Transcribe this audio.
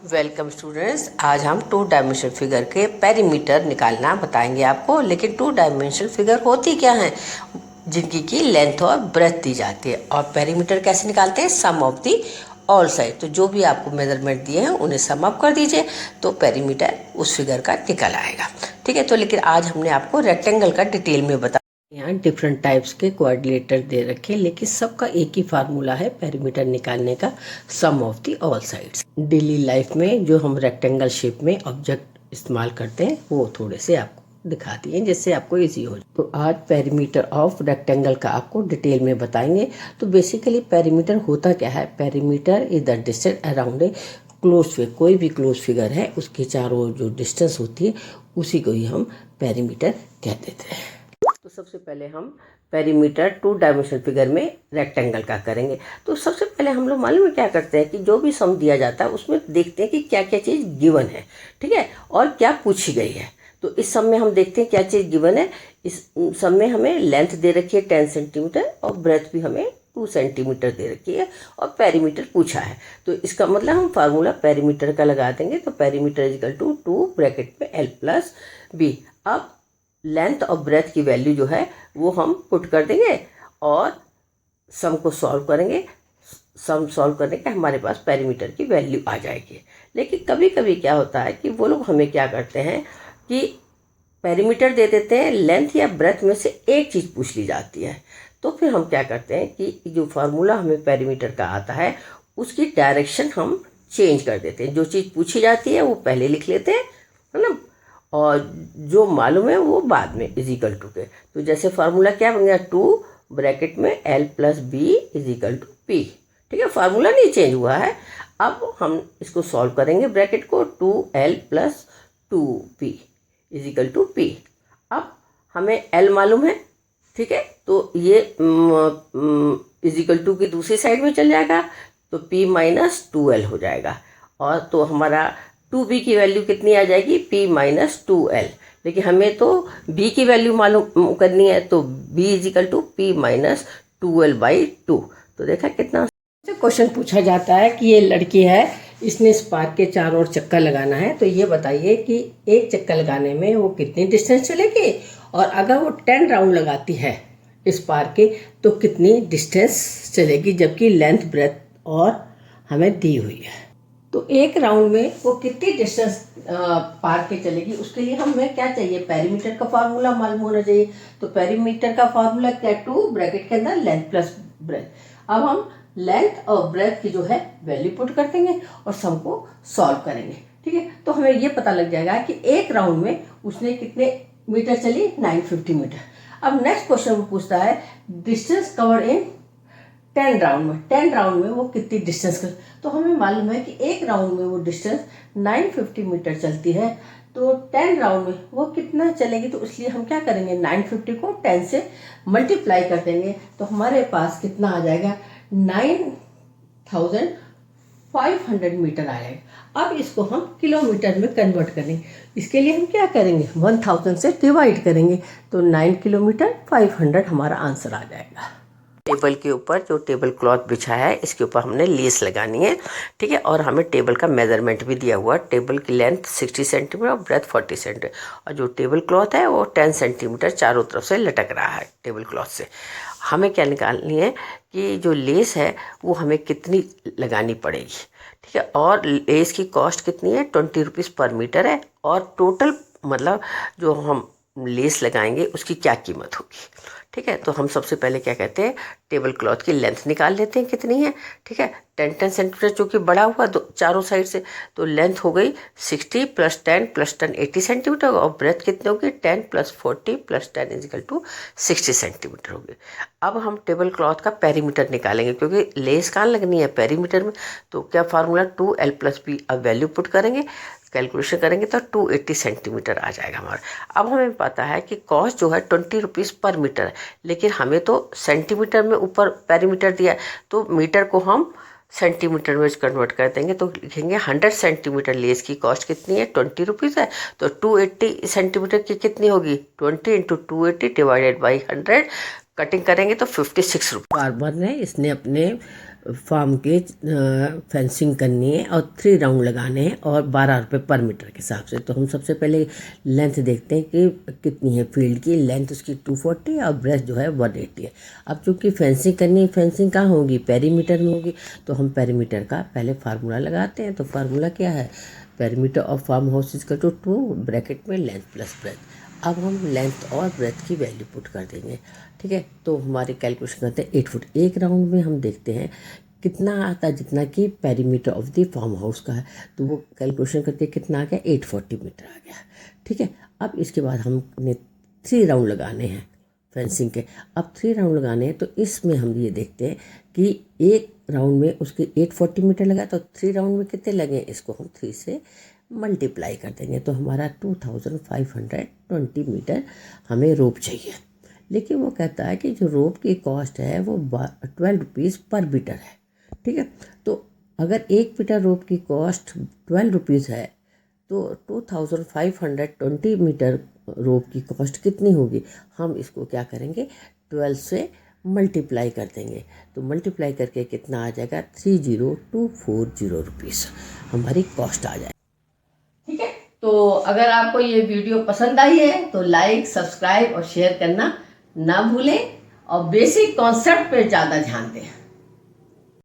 Welcome students. आज हम two dimensional figure के पेरीमीटर निकालना बताएंगे आपको। लेकिन टू डायमेंशनल फिगर होती क्या हैं? जिनकी की लेंथ और ब्रेथ दी जाती है। और पेरीमीटर कैसे निकालते हैं? सम ऑफ दी ऑल साइड। तो जो भी आपको मेजरमेंट दिए हैं उन्हें सम अप कर दीजिए तो पेरीमीटर उस फिगर का निकल आएगा। ठीक है। तो लेकिन आज हमने आपको रेक्टेंगल का डिटेल में बता, यहाँ डिफरेंट टाइप्स के कोऑर्डिनेटर दे रखे हैं, लेकिन सबका एक ही फार्मूला है पेरीमीटर निकालने का, sum of the all sides. Daily life में जो हम रेक्टेंगल शेप में ऑब्जेक्ट इस्तेमाल करते हैं वो थोड़े से आपको दिखा दिए जिससे आपको इजी हो जाए। तो आज पेरीमीटर ऑफ रेक्टेंगल का आपको डिटेल में बताएंगे। तो बेसिकली पेरीमीटर होता क्या है? Perimeter is the distance around a close figure. कोई भी क्लोज फिगर है उसके चारों जो डिस्टेंस होती है उसी को ही हम पेरीमीटर कह देते हैं। तो सबसे पहले हम पेरीमीटर टू डायमेंशनल फिगर में रेक्टेंगल का करेंगे। तो सबसे पहले हम लोग मालूम है क्या करते हैं कि जो भी सम दिया जाता है उसमें देखते हैं कि क्या क्या चीज़ गिवन है, ठीक है, और क्या पूछी गई है। तो इस सम में हम देखते हैं क्या चीज़ गिवन है। इस सम में हमें लेंथ दे रखी है 10 सेंटीमीटर और ब्रेथ भी हमें 2 सेंटीमीटर दे रखी है और पेरीमीटर पूछा है। तो इसका मतलब हम फार्मूला पेरीमीटर का लगा देंगे। तो पेरीमीटर इजिकल टू 2 ब्रैकेट में L प्लस बी। अब लेंथ और ब्रेथ की वैल्यू जो है वो हम पुट कर देंगे और सम को सॉल्व करेंगे। सम सॉल्व करने के हमारे पास पेरीमीटर की वैल्यू आ जाएगी। लेकिन कभी कभी क्या होता है कि वो लोग हमें क्या करते हैं कि पेरीमीटर दे देते हैं, लेंथ या ब्रेथ में से एक चीज़ पूछ ली जाती है। तो फिर हम क्या करते हैं कि जो फार्मूला हमें पेरीमीटर का आता है उसकी डायरेक्शन हम चेंज कर देते हैं। जो चीज़ पूछी जाती है वो पहले लिख लेते हैं, है ना, और जो मालूम है वो बाद में इजिकल टू के। तो जैसे फार्मूला क्या बन गया? 2 ब्रैकेट में L plus B is equal to P. ठीक है, फार्मूला नहीं चेंज हुआ है। अब हम इसको सॉल्व करेंगे ब्रैकेट को, 2L plus 2P is equal to P. अब हमें L मालूम है, ठीक है, तो ये इजिकल टू की दूसरी साइड में चल जाएगा तो P माइनस 2L हो जाएगा। और तो हमारा 2b की वैल्यू कितनी आ जाएगी? P minus 2L। लेकिन हमें तो b की वैल्यू मालूम करनी है तो b is equal to P minus 2L/2। तो देखा कितना क्वेश्चन पूछा जाता है कि ये लड़की है, इसने स्पार्क के चारों ओर चक्कर लगाना है। तो ये बताइए कि एक चक्कर लगाने में वो कितनी डिस्टेंस चलेगी, और अगर वो 10 राउंड लगाती है स्पार्क के तो कितनी डिस्टेंस चलेगी, जबकि लेंथ ब्रेथ और हमें दी हुई है। तो एक राउंड में वो कितनी डिस्टेंस पार के चलेगी, उसके लिए हमें क्या चाहिए? पेरीमीटर का फार्मूला मालूम होना चाहिए। तो पेरीमीटर का फार्मूला क्या? 2 ब्रैकेट के अंदर लेंथ प्लस ब्रेथ। अब हम लेंथ और ब्रेथ की जो है वैल्यू पुट कर देंगे और सम को सॉल्व करेंगे। ठीक है, तो हमें ये पता लग जाएगा कि एक राउंड में उसने कितने मीटर चली? 950 मीटर। अब नेक्स्ट क्वेश्चन पूछता है डिस्टेंस कवर्ड इन 10 राउंड में। 10 राउंड में वो कितनी डिस्टेंस कर, तो हमें मालूम है कि एक राउंड में वो डिस्टेंस 950 मीटर चलती है। तो 10 राउंड में वो कितना चलेगी? तो इसलिए हम क्या करेंगे? 950 को 10 से मल्टीप्लाई कर देंगे तो हमारे पास कितना आ जाएगा? 9500 मीटर आएगा। अब इसको हम किलोमीटर में कन्वर्ट करेंगे। इसके लिए हम क्या करेंगे? 1000 से डिवाइड करेंगे तो 9 किलोमीटर 500 हमारा आंसर आ जाएगा। टेबल के ऊपर जो टेबल क्लॉथ बिछा है इसके ऊपर हमने लेस लगानी है, ठीक है, और हमें टेबल का मेजरमेंट भी दिया हुआ। टेबल की लेंथ 60 सेंटीमीटर और ब्रेथ 40 सेंटीमीटर, और जो टेबल क्लॉथ है वो 10 सेंटीमीटर चारों तरफ से लटक रहा है टेबल क्लॉथ से। हमें क्या निकालनी है कि जो लेस है वो हमें कितनी लगानी पड़ेगी, ठीक है, और लेस की कॉस्ट कितनी है? 20 रुपीज़ पर मीटर है। और टोटल मतलब जो हम लेस लगाएंगे उसकी क्या कीमत होगी, ठीक है। तो हम सबसे पहले क्या कहते हैं, टेबल क्लॉथ की लेंथ निकाल लेते हैं कितनी है, ठीक है। 10 सेंटीमीटर चूँकि बड़ा हुआ चारों साइड से, तो लेंथ हो गई 60 + 10 + 10 80 सेंटीमीटर, और ब्रेथ कितनी होगी? 10 + 40 + 10 इजिकल टू 60 सेंटीमीटर होगी। अब हम टेबल क्लॉथ का पेरीमीटर निकालेंगे क्योंकि लेस कहाँ लगनी है? पेरीमीटर में। तो क्या फार्मूला 2L + B। अब वैल्यू पुट करेंगे, कैलकुलेशन करेंगे तो 280 सेंटीमीटर आ जाएगा हमारा। अब हमें पता है कि कॉस्ट जो है 20 रुपीज़ पर मीटर है, लेकिन हमें तो सेंटीमीटर में ऊपर पेरीमीटर दिया है तो मीटर को हम सेंटीमीटर में कन्वर्ट कर देंगे। तो लिखेंगे 100 सेंटीमीटर लेस की कॉस्ट कितनी है? 20 रुपीज़ है। तो 280 सेंटीमीटर की कितनी होगी? 20 × 280 / 100। कटिंग करेंगे तो 56 रुपये। बार्बर ने इसने अपने फार्म के फेंसिंग करनी है और 3 राउंड लगाने हैं और 12 रुपये पर मीटर के हिसाब से। तो हम सबसे पहले लेंथ देखते हैं कि कितनी है फील्ड की। लेंथ उसकी 240 और ब्रेथ जो है 180 है। अब चूँकि फेंसिंग करनी है, फेंसिंग कहाँ होगी, पेरीमीटर में होगी, तो हम पेरीमीटर का पहले फार्मूला लगाते हैं। तो फार्मूला क्या है, perimeter of farm house is equal to 2 bracket में लेंथ प्लस ब्रेथ। अब हम लेंथ और ब्रेथ की वैल्यू पुट कर देंगे, ठीक है। तो हमारे कैलकुलेशन करते हैं 8 फुट। एक राउंड में हम देखते हैं कितना आता है, जितना कि perimeter of the farm house का है। तो वो कैलकुलेशन करके कितना आ गया, 840 मीटर आ गया, ठीक है। अब इसके बाद हमने 3 राउंड लगाने हैं फेंसिंग के। अब 3 राउंड लगाने हैं तो इसमें हम ये देखते हैं कि एक राउंड में उसके 840 मीटर लगा, तो 3 राउंड में कितने लगे, इसको हम 3 से मल्टीप्लाई कर देंगे। तो हमारा 2520 मीटर हमें रोप चाहिए। लेकिन वो कहता है कि जो रोप की कॉस्ट है वो 12 रुपीज़ पर मीटर है, ठीक है। तो अगर 1 मीटर रोप की कॉस्ट 12 रुपीज़ है तो 2520 मीटर रोप की कॉस्ट कितनी होगी, हम इसको क्या करेंगे, 12 से मल्टीप्लाई कर देंगे। तो मल्टीप्लाई करके कितना आ जाएगा, 30240 रुपीज़ हमारी कॉस्ट आ जाएगी, ठीक है। तो अगर आपको ये वीडियो पसंद आई है तो लाइक, सब्सक्राइब और शेयर करना ना भूलें और बेसिक कॉन्सेप्ट पे ज़्यादा ध्यान दें।